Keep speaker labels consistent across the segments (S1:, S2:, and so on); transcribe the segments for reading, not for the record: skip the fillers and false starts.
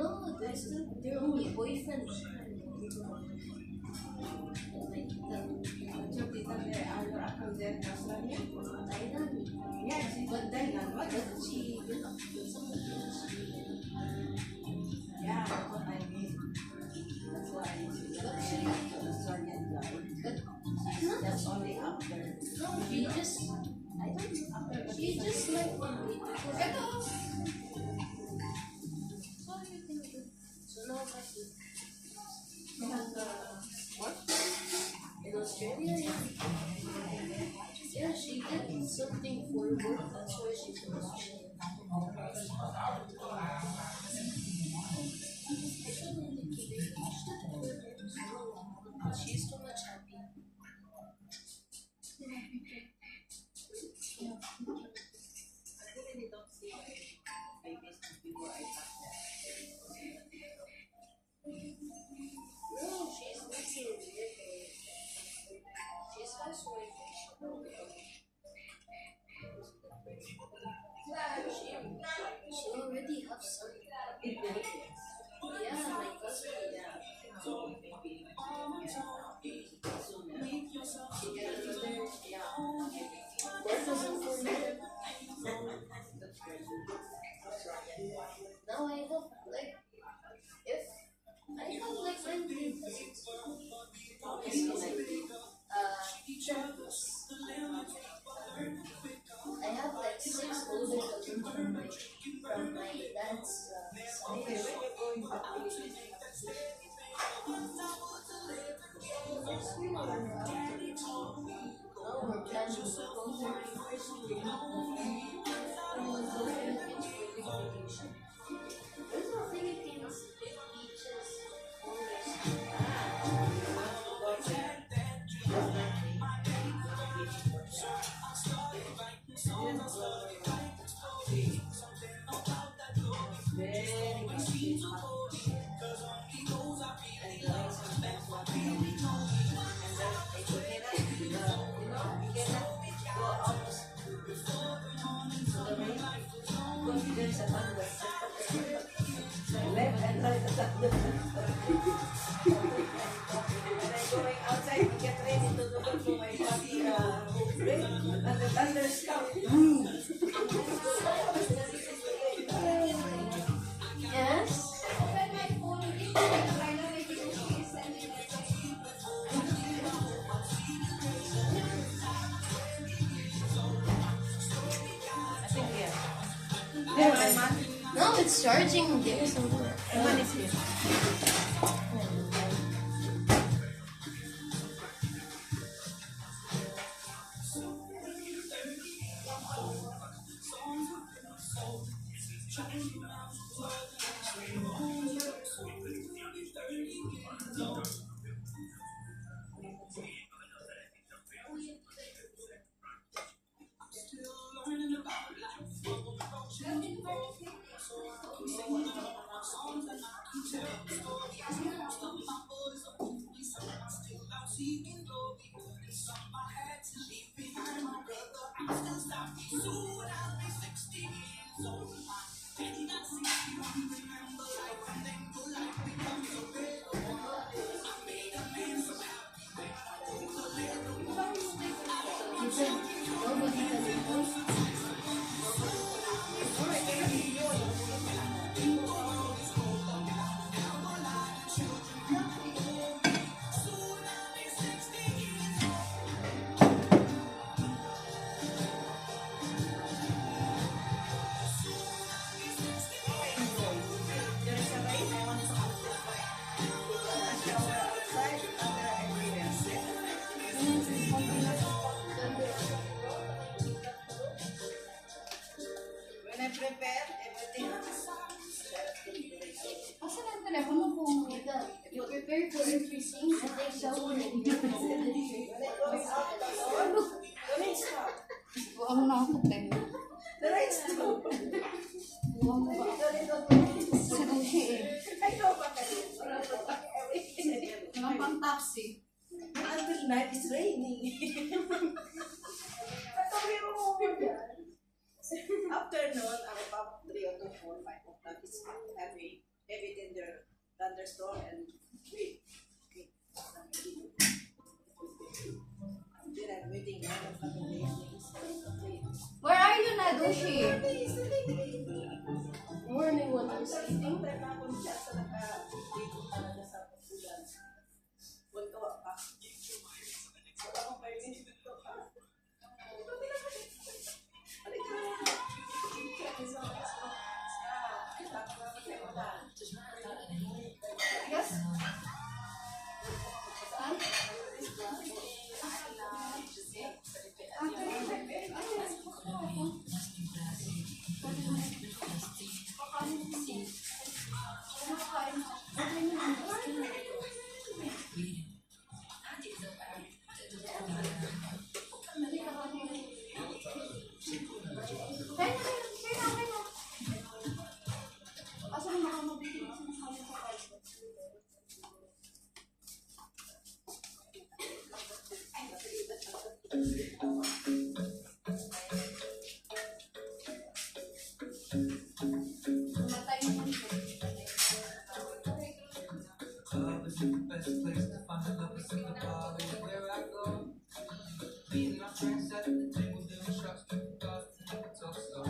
S1: No, they're only boyfriend. Thailand. But Thailand, what does she do? Yeah, that's what I mean. That's why she the Australian guy. But that's only after. No, she just. I don't know. She just like one week. So now what? In Australia, yeah, she did something for work. That's why she's in Australia. She's too much happy. I really don't see babies before I touch that. No, she's looking weird. She's housewife. She already have some. Yeah, my cousin. Yeah. She got another. Yeah. Work doesn't for me. Now I have like if I have like 20 I have like 6 older cousins from my dad's side. No, we're planning to go there first week. There's no Philippines beaches.
S2: Left and right at the going outside to get ready to go to my party break and the thunder scout.
S1: Yes. No, it's charging. There somewhere.
S2: One is here. night is raining. After noon, about 3 or 4, 5 o'clock, it's heavy thunderstorm and wind. Okay. Then I'm waiting now for the day.
S3: Where are you, Nadushi?
S1: Morning when I'm sleeping.
S3: Yes.
S4: Club is the best place to find lovers in the bar anywhere I go. Me and my friends at the table doing shots, drinking bars, and never talk slow.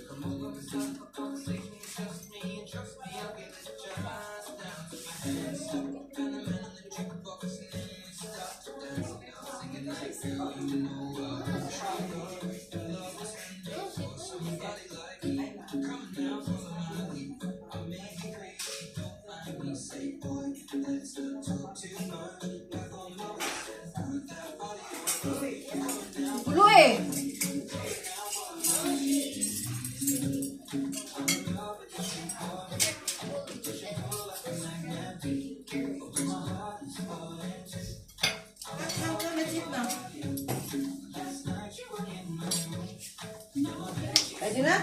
S4: Come over and start up a conversation, trust me, I'll give it a chance. Down to my hands, stop the pen, and the drink box, and then we start to dance. Now singing like, girl, you know I'm sure your love is handmade for somebody like me. Come now, follow my lead. I may be crazy, don't mind me. Say, boy, let's not talk too much. Back on my waist and put that body on.
S3: Ulo eh.
S2: Ready na?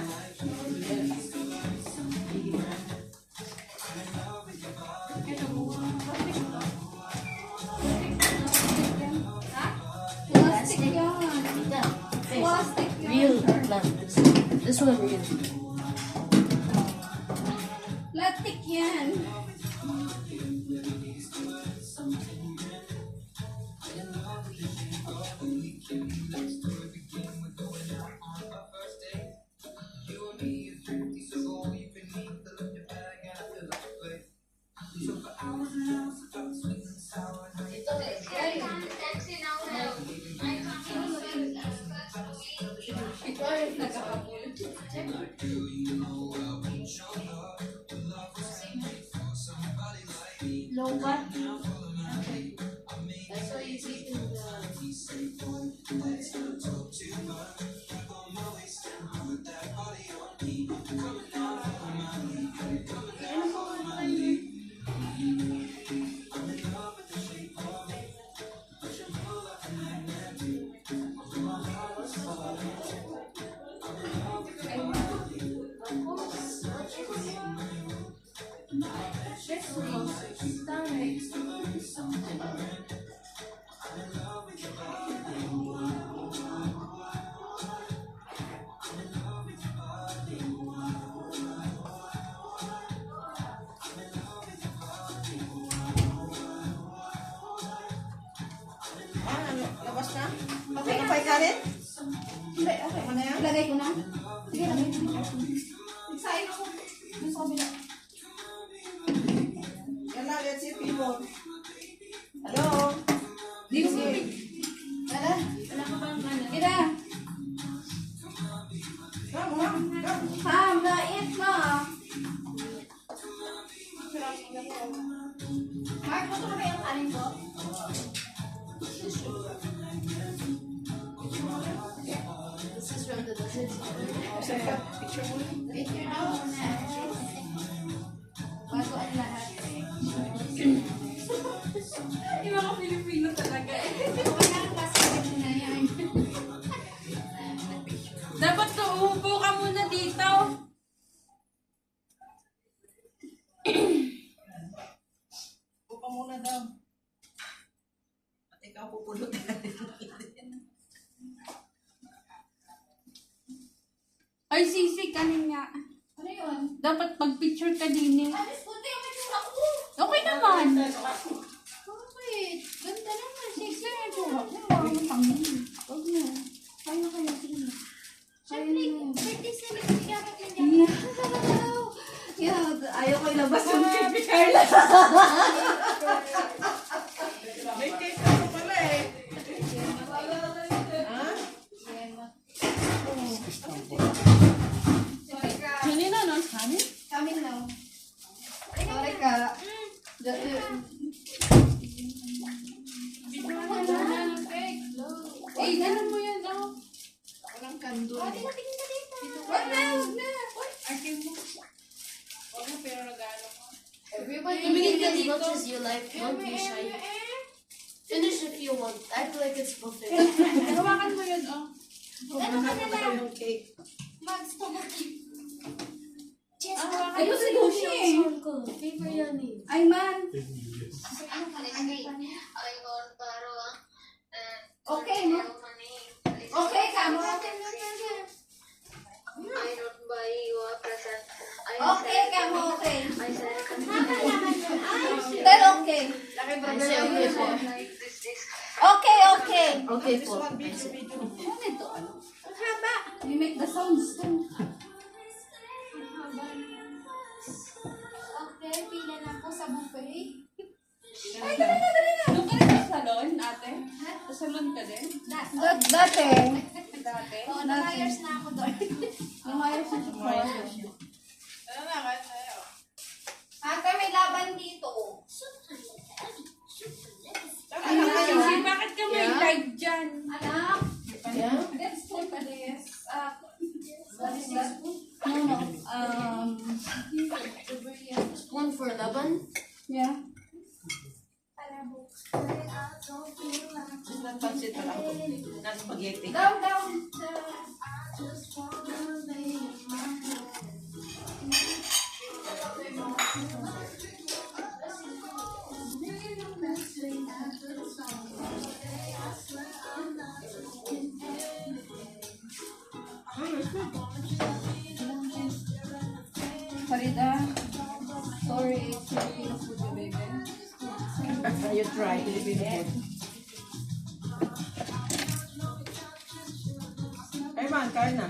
S3: Plastic yan. Plastic yan.
S1: Real plant. This one real.
S3: Plastic yan. Low cut.
S1: That's why you see in the
S2: Labas na? Okay na pa ikalit?
S3: Hindi, okay.
S2: Ano na yan?
S3: Ilagay ko na. Sige, lagay ko na. Nagsain ako. Doon sa kabila.
S2: Yan na, let's see people. Hello?
S3: Dito sa kabila. Wala. Wala ka bang ano? Ira.
S2: Come, come, come.
S3: Ham, nait na. Mark, gusto ka ba yung kanin ko?
S1: this is from the desert.
S2: Picture mo.
S3: Picture daw muna. Bago ang lahat. Yung mga Pilipino talaga eh. Okay na, kasi na yan. Dapat uupo ka muna dito.
S2: Upo muna daw. At ikaw mapupulot.
S3: Ay, sisi, kanin nga.
S1: Ano yun?
S3: Dapat pag-picture ka din eh.
S1: Alis ko tayo, may tura ko.
S3: Okay naman.
S1: Bakit? Ganda naman.
S3: Sisi, may tura ko. Huwag mo tangin. Huwag mo. Kaya kaya, sige na.
S1: Siyempre, birthday celebrity dapat yun dyan.
S3: Yeah, ayaw ko ilabas yung baby Carla.
S2: May cake ako pala eh. Ha?
S3: Kanina, no? Kanin?
S1: Kami na.
S3: Sorry ka. Eh, ganun mo yan, oh.
S2: Walang kandun.
S1: Tingnan ka dito.
S3: Wag na, wag na.
S2: Akin mo. Huwag mo pero nag-ano ko.
S5: Everybody
S3: Tumingin
S5: eat
S3: ka
S5: as
S3: dito.
S5: much as you like. Don't be shy. Finish if you want. Act like it's buffet.
S3: Hawakan mo yun, oh.
S1: Ano ka na lang?
S2: Yung cake.
S1: Mags, pabukit. Cheers.
S3: Ay, gusto ko siya eh.
S5: Favorite yani.
S3: Ay, man. Okay, no? Okay, kamo.
S6: I don't buy you a present.
S3: Okay, kamo, okay.
S6: I said,
S3: Pero okay.
S5: I say okay po.
S6: like this.
S3: Okay, okay.
S5: Okay
S2: This
S5: po.
S2: one, video.
S3: Ano ito, ano? Ang haba. You make the sounds too.
S1: Okay, pila na po sa buffet.
S3: Ay, dali na, dali na. Doon ka rin sa salon, ate? Sa salon ka din? Dati. Dati?
S1: Oo, nag-hires na ako doon.
S3: Lumayos sa chocolate.
S2: Ano naman sa'yo?
S1: Ate, may laban dito.
S3: Ay, Sisi, bakit ka may live dyan?
S1: Anak,
S5: Yeah?
S3: Let's talk about this. What is that? No,
S5: Spoon for laban?
S3: yeah.
S2: Nagpansit pa lang ito. Na spaghetti.
S1: down, down.
S3: Farida, sorry, it's Filipino food, baby.
S2: You try Filipino food. Ay man, kain na.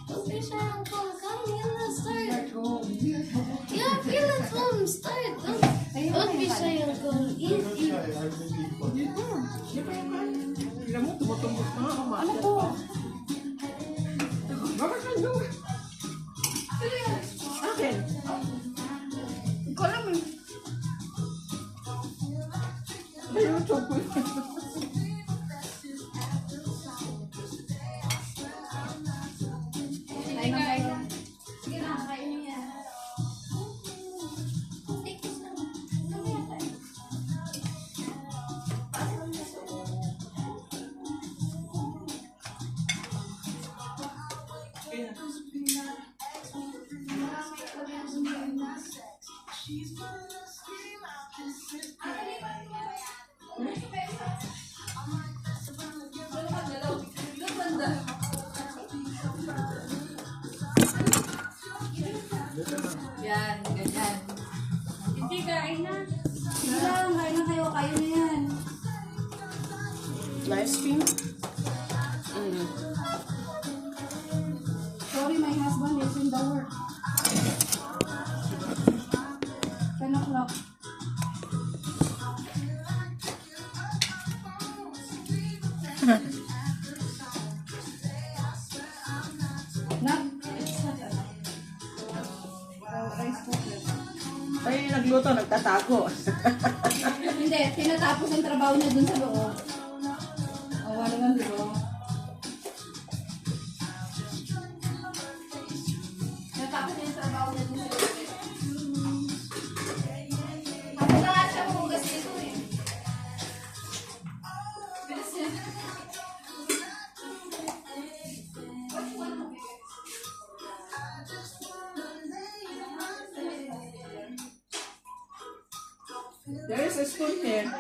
S5: Don't be shy, Uncle. Come here, let's start. Yeah, feel it. Come, start. Don't be shy, Uncle. Eat, eat.
S2: Tignan mo, tumutumbok na ako.
S3: Ano to?
S2: Bakit ka doon? Akin.
S3: Hindi ko alam eh.
S2: Ayun, chocolate.
S3: Kain na, kain na.
S1: Sige na, kain mo yan.
S3: Yan, ganyan. Hindi, kain na. Sige lang, kain na kayo. Kain na yan.
S5: Live stream?
S3: Sorry, my husband is in the work. 10 o'clock. Not, it's not rice cooker.
S2: Ay, nagluto, nagtatago.
S3: Hindi, tinatapos ang trabaho niya dun sa loob. Awa naman, di ba? Tinatapos niya yung trabaho niya dun sa loob. Ako na nga siya hugas dito eh. Bilis niya.
S2: There is a spoon here.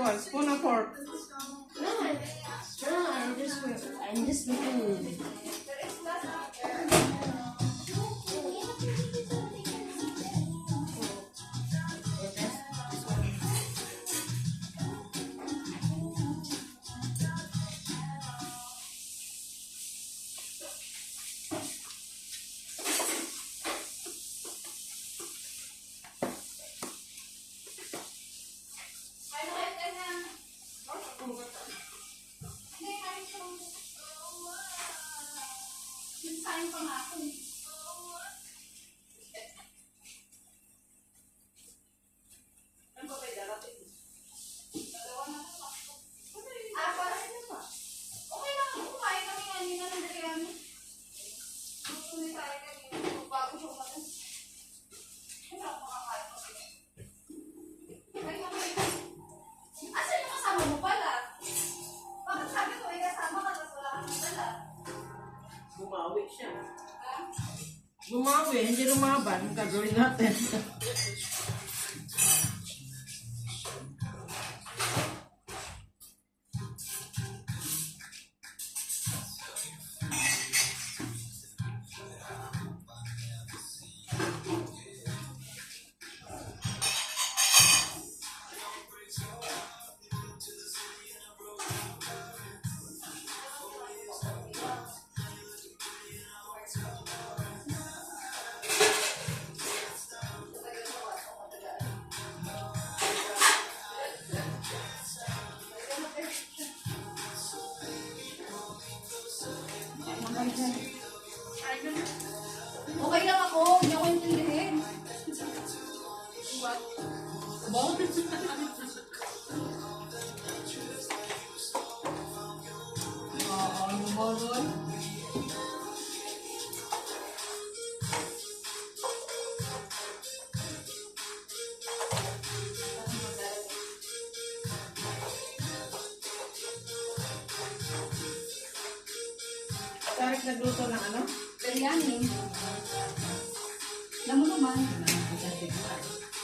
S2: want? Spoon or fork?
S5: No, I'm just looking.
S2: Bumawi siya. Bumawi, hindi lumaban. Ang gagawin natin.
S3: Okay lang ako, hindi ako intindihin. Oo, ano ba doon?
S2: Tarik nagluto ng ano?
S3: Biryani. Alam mo naman.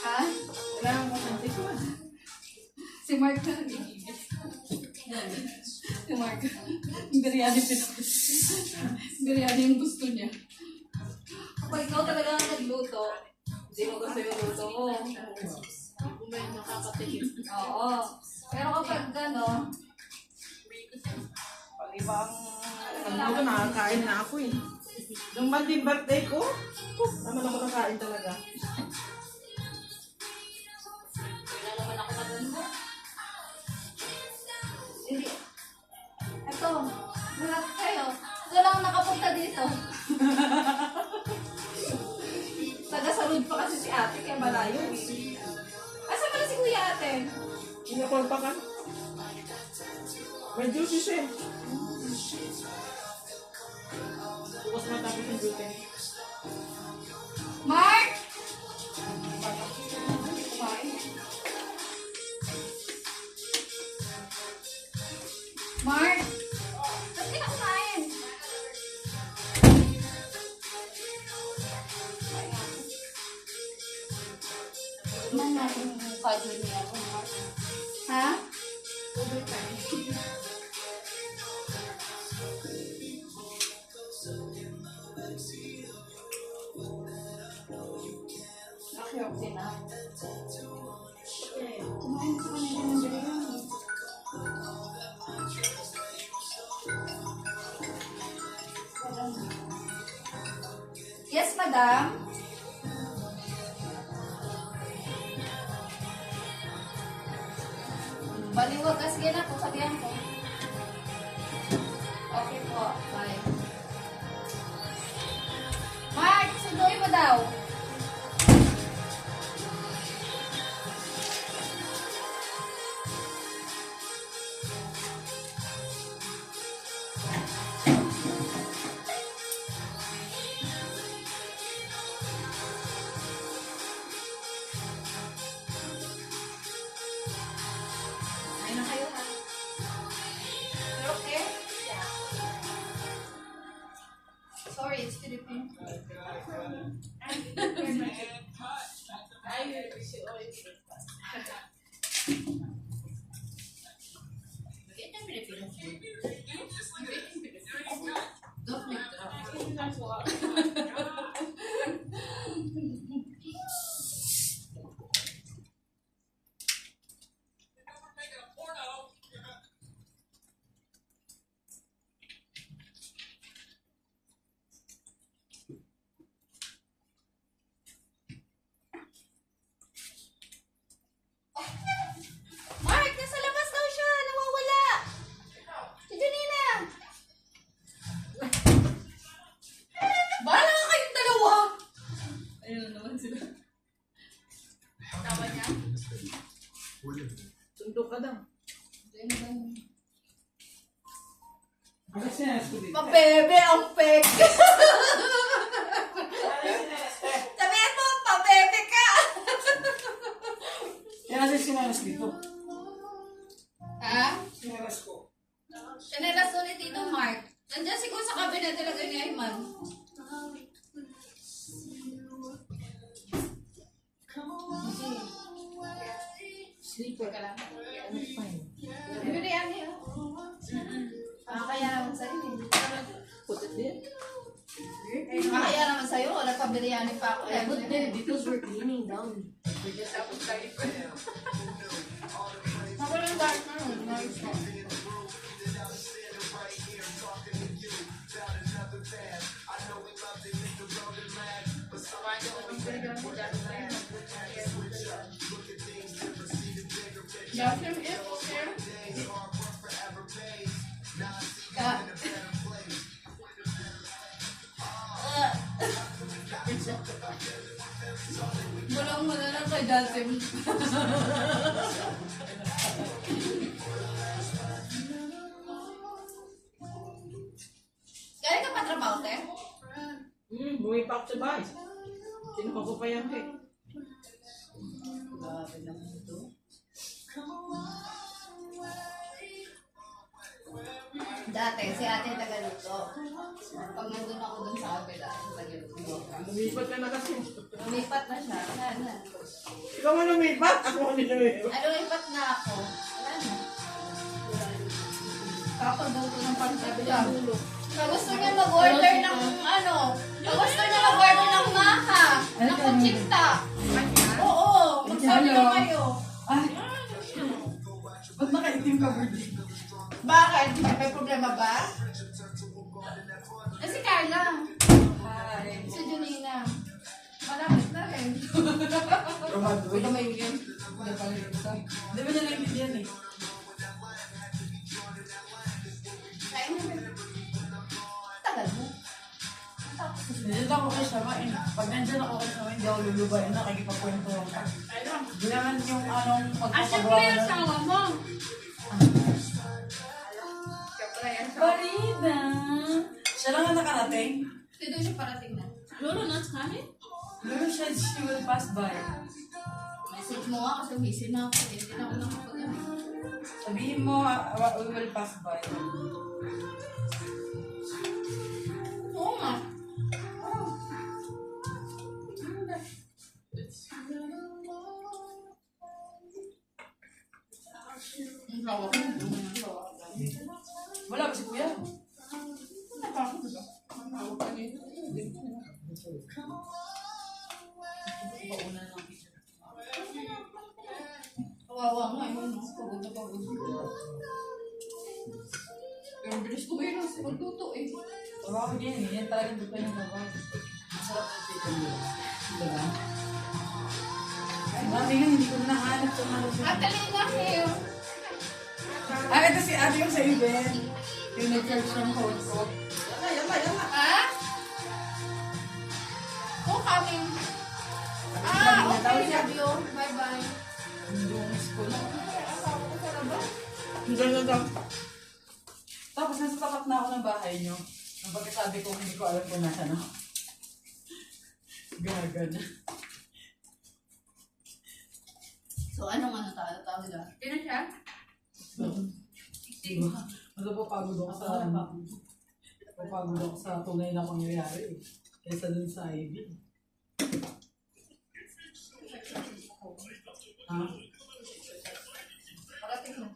S3: Ha?
S2: Kailangan ko ng tikman.
S3: Si Mark na. Si Mark. Biryani Pilipinas. Biryani yung gusto niya. Kapag ikaw talaga ang nagluto, hindi mo gusto yung luto mo.
S1: May nakakatigil.
S3: Oo. Pero kapag gano'n,
S2: Pag ibang nagluto, nakakain na ako eh. Nung banding birthday ko, naman ako nakain talaga.
S3: wala naman ako nagluto. Hindi. Ito, lahat kayo. Ito lang ang nakapunta dito. Taga-salud pa kasi si ate, kaya malayo eh. Asa pala si kuya ate?
S2: Inakol pa ka? May juicy siya eh. Bukas matapos yung gluten.
S3: Mark! Kumain. Mark! Ba't di ka kumain? Tignan natin yung kado niya. Mark. Ha? Okay, okay na. Kumain ka kanina ng biryani. Yes, madam. Baliwag ka, sige na po, sabihan ko. Okay po, bye. Mark, sunduin mo daw. Ay na kayo ha. You're okay? Yeah. Sorry, it's Philippine. mukha. Mark, nasa labas daw siya. Nawawala. Si Janina. Bahala ka kayong dalawa. Ayun na naman sila. Tama niya?
S2: Suntok ka daw.
S3: Ayun na lang.
S2: Ano sinas ko dito?
S3: Pabebe ang pek. Sabihin mo, pabebe ka.
S2: Yan kasi sinas dito.
S3: Ha?
S2: Sinas ko.
S3: Sinelas ulit dito, Mark. Nandiyan siguro sa cabinet talaga ni Ayman.
S2: Sleeper ka lang. Fine.
S3: Biryani, oh. Kaya naman sa'yo, eh.
S2: Put it there.
S3: Kaya naman sa'yo, wala pa biryani pa ako.
S5: I put there because we're cleaning down.
S3: Ako lang dark na nun. Nice na. Jasmine, if here. Walang wala lang kay Jasmine. Kaya ka pa trabaho, te?
S2: Bumipak sa bahay. Kinuha ko pa yan, eh. Grabe naman ito.
S3: Dati, si ate tagaluto. Pag nandun ako dun sa kabila, tagaluto.
S2: Lumipat ka na kasi.
S3: Lumipat na siya. Wala na.
S2: Ikaw nga lumipat. Ako nga lumipat.
S3: Ay, lumipat na ako. Wala na. Kakagaluto ng pagkabila. Pag gusto niya mag-order ng ano, pag gusto niya mag-order ng maha, ng kuchita. Oo, magsabi na kayo.
S2: Ay. Ba't nakaitim ka, Birdie?
S3: Bakit? May problema ba? Eh, si Carla.
S2: Hi.
S3: Si Junina. Malapit na rin.
S2: Romado.
S3: Ito may yun. Wala pala yun sa.
S2: Di ba nila yung yan, eh?
S3: Kain na rin. Tagal mo.
S2: Nandiyan ako kay Shama, eh. Pag nandiyan ako kay Shama, hindi ako lulubayan na. Kagipagkwento ka. Di naman yung anong pagpapagawa na.
S3: asawa mo. Siyempre, yan siya.
S2: Barida! Siya lang ang nakarating.
S3: Hindi doon siya parating na. Lolo, not coming?
S2: Lolo siya, she will pass by.
S3: Message mo nga kasi busy na ako. Hindi na ako nakapag-ano.
S2: Sabihin mo, we will pass by.
S3: Oo nga. Ang tawa ko.
S2: Wala ba si Kuya?
S3: Kawawa nga yun. Pagod na pagod. Pero ang bilis ko yun sa pagluto eh.
S2: Trabaho niya yun. Yan talagang dupa yung trabaho. Masarap ang chicken yun. Diba? Ay, mami yun, hindi ko na nahanap sa mga
S3: Ate Lina here.
S2: Ah, ito si ate yung sa event. Yung nag-charge ng hot pot.
S3: Ha? Oh, coming. Ah, okay. Love you. Bye-bye.
S2: Dungis ko na.
S3: Asawa ko sa labas.
S2: Tapos nasa tapat na ako ng bahay niyo. Nang pagkasabi ko, hindi ko alam kung nasa na. Gaga na.
S3: So, anong ano tayo? Tawag na? Tina siya?
S2: Diba? Pagod ako sa papagod ako sa tunay na pangyayari. Kaysa dun sa IV. Ha?
S3: Parating na.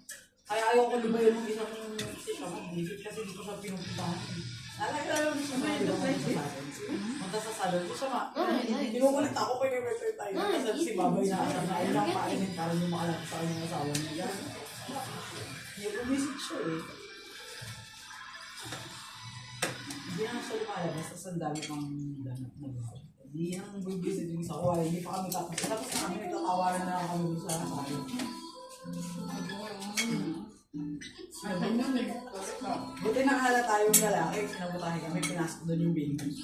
S2: Kaya ayaw ko lubayan ng isang sisya ko. Kasi dito sa pinupuntahan. Alam mo siya may punta sa salon ko siya ma.
S5: Nice.
S2: Kinukulit ako kay Reverter tayo. Kasi si Babay na ayaw lang kainin para yung makalat sa kanyang asawa niya. Yung bumisit siya eh. Hindi na siya lumalabas sa sandali pang ganap na ba. Hindi nang bumisit yung sa kuwala. Hindi pa kami tapos. Tapos na kami nagtatawaran na kami sa salon. Buti nakahalata yung lalaki, sinabutahin kami, pinasok doon yung baby.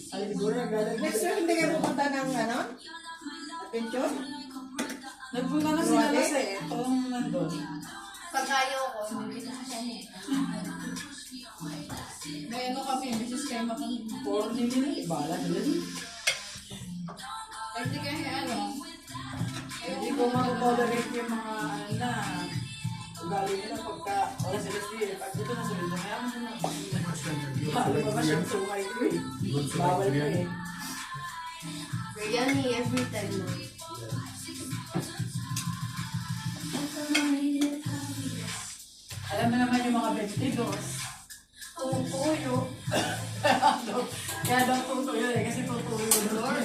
S2: Ay, siguro naglalagay.
S7: Next year, hindi kayo pupunta ng ano? Adventure?
S2: Nagpunta na sila kasi, itong nandun.
S3: Pag ayaw ko, hindi ko siya niya. May ano kami, business kayo kami.
S2: Puro nila, ibala nila.
S3: Ay, hindi kayo ano.
S2: Hindi ko matotolerate yung mga ano na ugali nila pagka wala sila siya. Pag dito na sunod, kaya mo sila. Bawal pa ba siyang sungay ko eh. Bawal pa eh.
S5: Biryani every time. No?
S2: Alam mo naman yung mga vegetables. Tutuyo. Kaya daw tutuyo eh, kasi tutuyo doon.